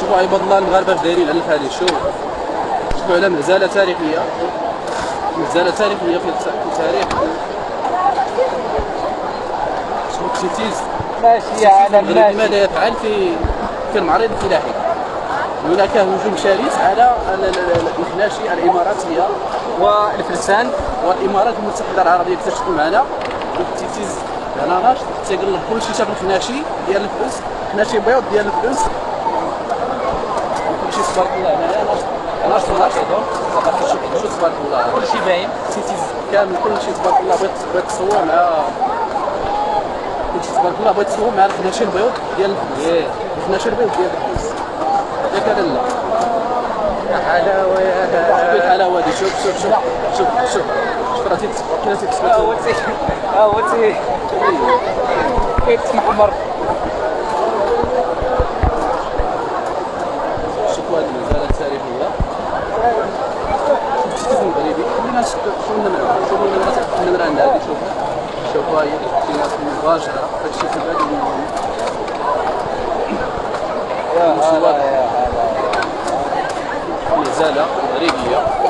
شوفوا عباد الله المغاربه اش دايرين على الحالي. شوفوا على مهزله تاريخيه، مهزله تاريخيه في التاريخ. شوفوا التيتيز ماشي على ماشي. لماذا يفعل في المعرض الفلاحي؟ هناك هجوم شرس على الخناشي الاماراتيه والفرسان والامارات المتحده العربيه كتشتغل معنا. التيتيز هنا ناشط تيقلب كلشي تاع الخناشي ديال الفلوس، خناشي بيض ديال الفلوس، كلشي تبارك الله هنايا ناشط شوف تبارك الله كلشي باين. التيتيز كامل كلشي تبارك الله. بغيت تصور مع كلشي تبارك الله، بغيت تصور مع الخناشي البيض ديال الفلوس، الخناشي البيض ديال الفلوس. ياك لا يا حلاوه يا الحلاوه هادي. شوف راه كي تيتسبح هو كيتمحمر. شوفوا هذه المزارع التاريخيه. التيتيز المغربي خلينا نشوفوا النمره عند هذه. شوفوا هي كاينه مباشره هادشي في هذه يا هلا مزالة مغربية.